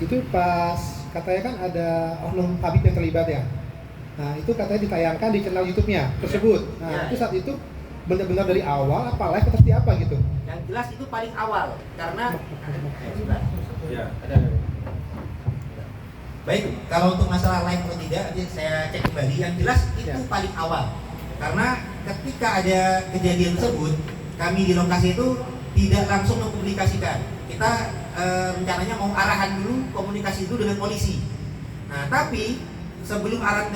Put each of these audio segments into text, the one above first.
itu pas katanya kan ada oknum Habib yang terlibat ya. Nah itu katanya ditayangkan di channel YouTube-nya tersebut. Nah itu saat itu benar-benar dari awal apa live seperti apa gitu? Yang jelas itu paling awal karena baik, kalau untuk masalah live atau tidak nanti saya cek kembali. Yang jelas itu paling awal karena ketika ada kejadian tersebut kami di lokasi itu tidak langsung mengkomunikasikan. Kita rencananya mau arahan dulu, komunikasi dulu dengan polisi. Nah tapi sebelum arahan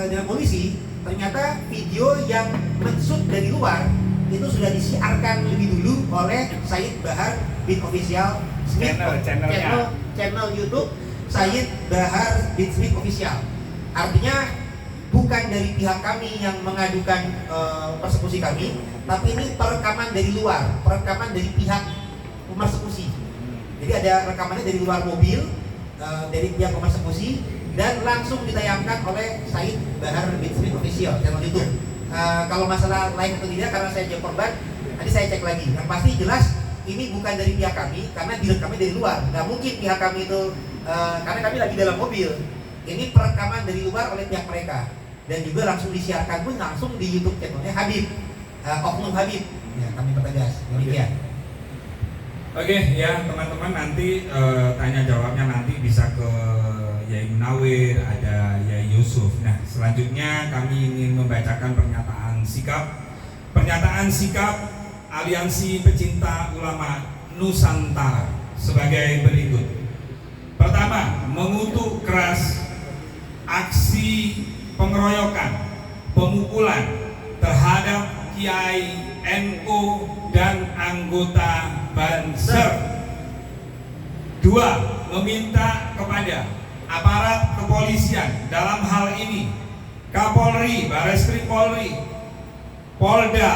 dengan polisi, ternyata video yang men-shoot dari luar itu sudah disiarkan lebih dulu oleh Said Bahar bin Official Smith, channel YouTube Said Bahar bin Smith Official. Artinya bukan dari pihak kami yang mengadukan persekusi kami, tapi ini perekaman dari luar, perekaman dari pihak pemersekusi. Jadi ada rekamannya dari luar mobil, dari pihak pemersekusi, dan langsung ditayangkan oleh Said Bahar bin Smith Official channel YouTube. Kalau masalah live atau tidak, karena saya jadi korban, nanti saya cek lagi. Yang pasti jelas ini bukan dari pihak kami, karena direkamnya dari luar. Nggak mungkin pihak kami itu, karena kami lagi dalam mobil. Ini perekaman dari luar oleh pihak mereka, dan juga langsung disiarkan pun langsung di YouTube channelnya Habib, oknum Habib. Ya, kami pertegas. Demikian. Oke, ya teman-teman, nanti tanya jawabnya nanti bisa ke Yai Munawir, ada Yai Yusuf. Nah, selanjutnya kami ingin membacakan pernyataan sikap Aliansi Pecinta Ulama Nusantara sebagai berikut. Pertama, mengutuk keras aksi pengeroyokan, pemukulan terhadap Kiai NU dan anggota Banser. Dua, meminta kepada aparat kepolisian, dalam hal ini Kapolri, Bareskrim Polri, Polda,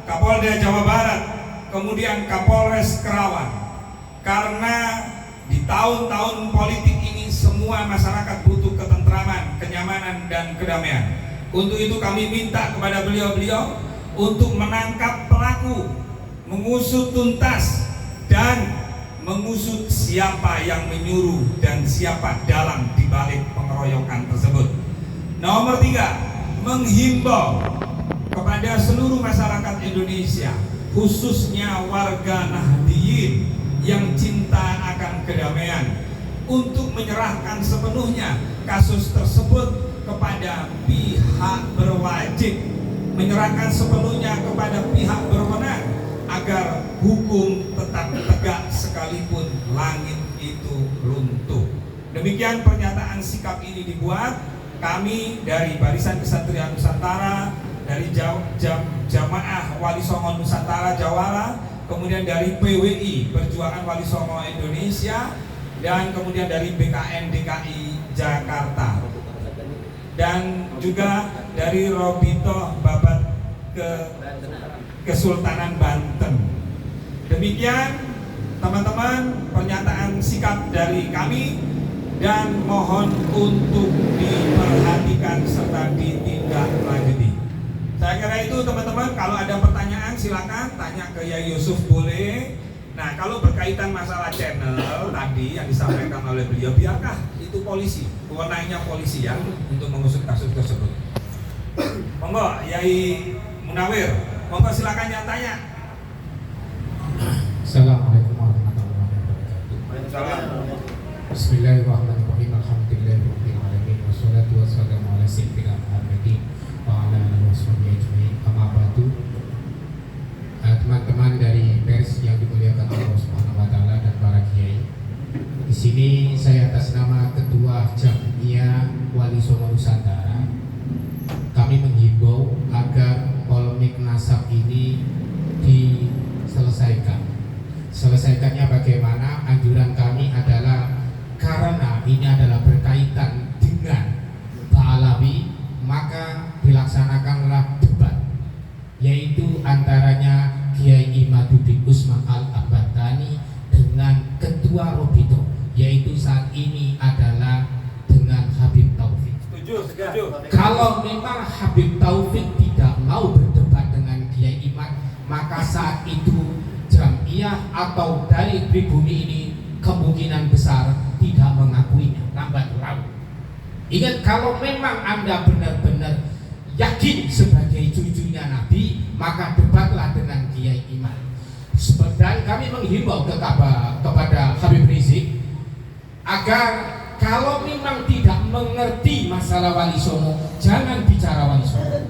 Kapolda Jawa Barat, kemudian Kapolres Kerawang, karena di tahun-tahun politik ini semua masyarakat butuh ketentraman, kenyamanan, dan kedamaian. Untuk itu kami minta kepada beliau-beliau untuk menangkap pelaku, mengusut tuntas, dan mengusut siapa yang menyuruh dan siapa dalang dibalik pengeroyokan tersebut. Nomor 3, menghimbau kepada seluruh masyarakat Indonesia, khususnya warga Nahdliyin yang cinta akan kedamaian, untuk menyerahkan sepenuhnya kasus tersebut kepada pihak berwajib, menyerahkan sepenuhnya kepada pihak berwenang agar hukum tetap tegak sekalipun langit itu runtuh. Demikian pernyataan sikap ini dibuat kami dari Barisan Kesatria Nusantara, dari Jamaah Wali Songo Nusantara Jawara, kemudian dari PWI Perjuangan Wali Songo Indonesia, dan kemudian dari BKN DKI Jakarta, dan juga dari Robito Babat Kesultanan Banten. Demikian teman-teman pernyataan sikap dari kami, dan mohon untuk diperhatikan serta ditindaklanjuti. Saya kira itu teman-teman. Kalau ada pertanyaan silakan tanya ke Yai Yusuf, boleh. Nah, kalau berkaitan masalah channel tadi yang disampaikan oleh beliau, biarkah itu polisi, wewenangnya polisi ya untuk mengusut kasus tersebut. Monggo Yai Munawir, monggo silakan yang tanya. Assalamualaikum warahmatullahi wabarakatuh. Bismillahirrahmanirrahim. Alhamdulillahirabbil alamin wassalatu wassalamu ala sayyidina Muhammadin wa ala alihi washabihi ajmain. Amma ba'du. Teman-teman dari pers yang dimuliakan Allah Subhanahu wa taala dan para kiai. Di sini saya atas nama Ketua Jamiyah Wali Songo Nusantara, kami menghimbau agar polemik nasab ini diselesaikan. Selesaikannya bagaimana? Anjuran kami adalah karena ini adalah berkaitan dengan Ba'alawi, maka dilaksanakanlah debat, yaitu antaranya Kiai Imaduddin Usman Al-Abatani dengan Ketua Robito, yaitu saat ini adalah dengan Habib Taufik. Setuju. Kalau memang Habib Taufik tidak mau berdebat dengan Kiai Imad, maka saat itu Jamiyah atau dari pribumi ini kemungkinan besar tidak mengakuinya, lambat laun. Ingat, kalau memang Anda benar-benar yakin sebagai cucunya Nabi, maka debatlah dengan Kiai Iman. Dan kami menghimbau kepada Habib Rizik agar kalau memang tidak mengerti masalah Wali Songo, jangan bicara Wali Songo.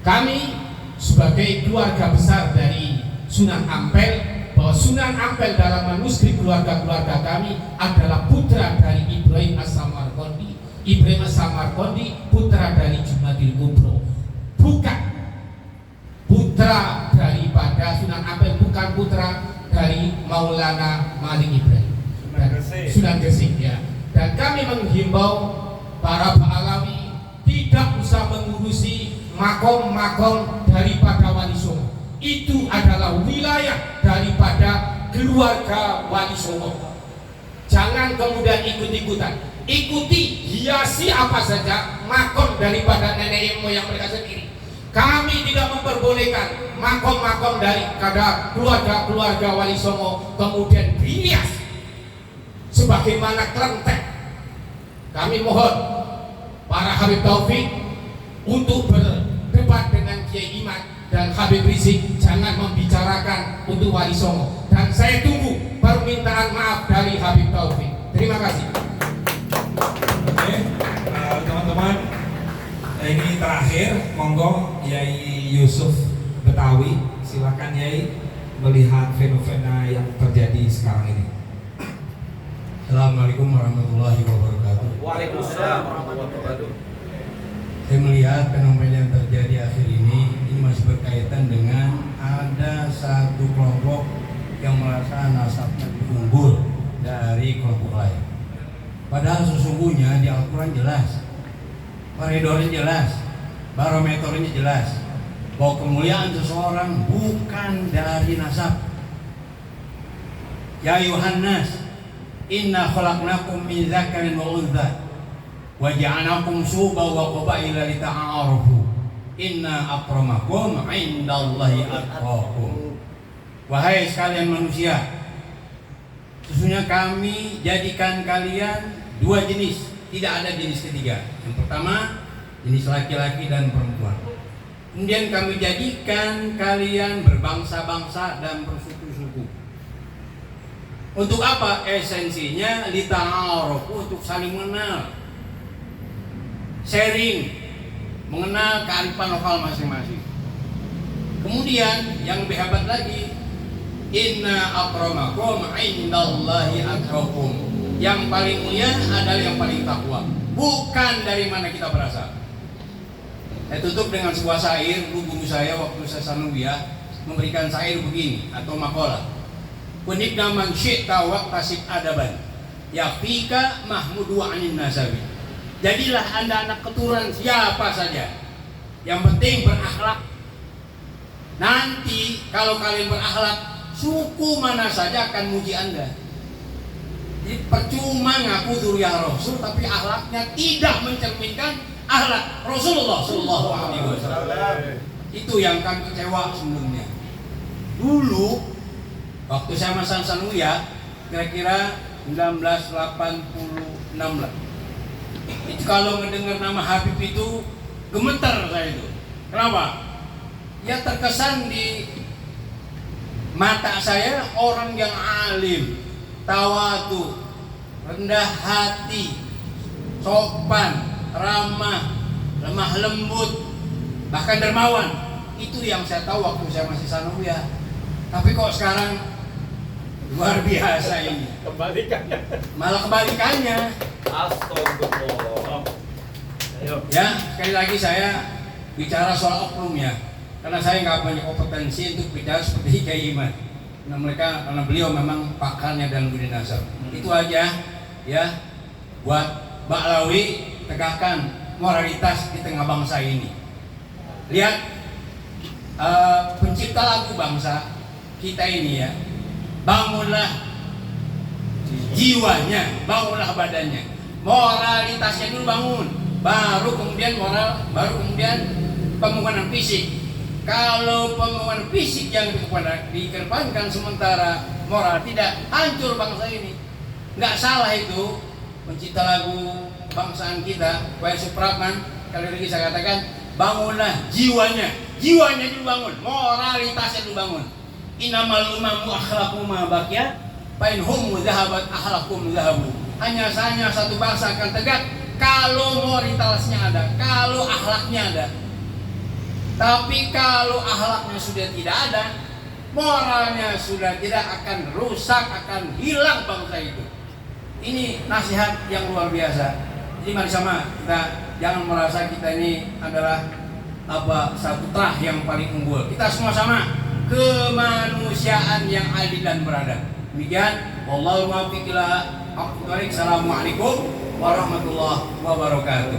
Kami sebagai keluarga besar dari Sunan Ampel, bahwa Sunan Ampel dalam manuskrip keluarga-keluarga kami adalah putra dari Ibrahim As-Samarqandi. Ibrahim As-Samarqandi putra dari Jumadil Kubro, bukan putra daripada Sunan Ampel, bukan putra dari Maulana Malik Ibrahim Sunan Gresik ya. Dan kami menghimbau para Alawi tidak usah mengurusi makom-makom daripada Wali Songo. Itu adalah wilayah daripada keluarga Wali Songo. Jangan kemudian ikut-ikutan. Ikuti, hiasi apa saja makom daripada nenek moyang mereka sendiri. Kami tidak memperbolehkan makom-makom dari keluarga Wali Songo kemudian dihias sebagaimana kelenteng. Kami mohon para Habib Taufik untuk berdebat dengan Kiai Iman dan Habib Rizik, jangan membicarakan untuk Wali Songo. Dan saya tunggu permintaan maaf dari Habib Taufik. Terima kasih. Oke, teman-teman, ini terakhir, monggo Yai Yusuf Betawi, silakan Yai melihat fenomena yang terjadi sekarang ini. Assalamualaikum warahmatullahi wabarakatuh. Waalaikumsalam warahmatullahi wabarakatuh. Saya melihat fenomena yang terjadi akhir ini masih berkaitan dengan ada satu kelompok yang merasa nasabnya lebih unggul dari kelompok lain. Padahal sesungguhnya di Al-Quran jelas, koridornya jelas, barometernya jelas, bahwa kemuliaan seseorang bukan dari nasab. Ya ayuhan nas, inna khalaqnakum min dzakarin wa untha wa ja'alnakum syu'uban wa qabaila lita'arafu inna akramakum 'indallahi atqakum. Wahai sekalian manusia, sesungguhnya kami jadikan kalian dua jenis, tidak ada jenis ketiga. Yang pertama, jenis laki-laki dan perempuan. Kemudian kami jadikan kalian berbangsa-bangsa dan bersuku-suku. Untuk apa? Esensinya lita'arafu, untuk saling mengenal, sharing, mengenal kearifan lokal masing-masing. Kemudian yang lebih hebat lagi, inna akramakum indallahi atqakum. Yang paling mulia adalah yang paling takwa, bukan dari mana kita berasal. Saya tutup dengan sebuah syair. Guru saya waktu saya sanawiyah memberikan syair begini atau makalah. Kunikna man syi'ta waqtasib adaban yafika mahmudu anin nasabi. Jadilah Anda anak keturunan siapa saja, yang penting berakhlak. Nanti kalau kalian berakhlak, suku mana saja akan muji Anda. Jadi percuma ngaku dzurriyyah Rasul tapi akhlaknya tidak mencerminkan akhlak Rasulullah Shallallahu Alaihi Wasallam. Itu yang kami kecewa sebelumnya. Dulu waktu saya masa sanawiyah, kira-kira 1986 lah. Itu kalau mendengar nama Habib itu gemeter saya itu. Kenapa? Ya terkesan di mata saya orang yang alim, tawadu, rendah hati, sopan, ramah, lemah lembut, bahkan dermawan. Itu yang saya tahu waktu saya masih sanawiyah. Tapi kok sekarang luar biasa ini. Kembalikannya. Malah kebalikannya. Astagfirullah. Ya, sekali lagi saya bicara soal oknum ya, karena saya nggak punya kompetensi untuk bicara seperti Kiai Iman. Karena beliau memang pakarnya dalam bidang nasab. Itu aja ya, buat Ba'lawi, tegakkan moralitas di tengah bangsa ini. Lihat pencipta lagu bangsa kita ini ya, bangunlah jiwanya, bangunlah badannya, moralitasnya dulu bangun, baru kemudian moral, baru kemudian pembangunan fisik. Kalau pembangunan fisik yang dikedepankan sementara moral tidak, hancur bangsa ini. Nggak salah itu pencipta lagu bangsaan kita, Pak Supratman. Kali lagi saya katakan, bangunlah jiwanya dulu bangun, moralitasnya dulu bangun. Innamal umamu akhlaqu ma baqiyat, fa in hum dhahabat akhlaqum dhahabu. Hanya satu bangsa akan tegak kalau moralitasnya ada, kalau akhlaknya ada. Tapi kalau akhlaknya sudah tidak ada, moralnya sudah tidak, akan rusak, akan hilang bangsa itu. Ini nasihat yang luar biasa. Jadi mari sama kita jangan merasa kita ini adalah satu terah yang paling unggul. Kita semua sama, kemanusiaan yang adil dan beradab. Demikian, wallahu muwaffiq ila aqwamit thoriq. Assalamualaikum warahmatullahi wabarakatuh.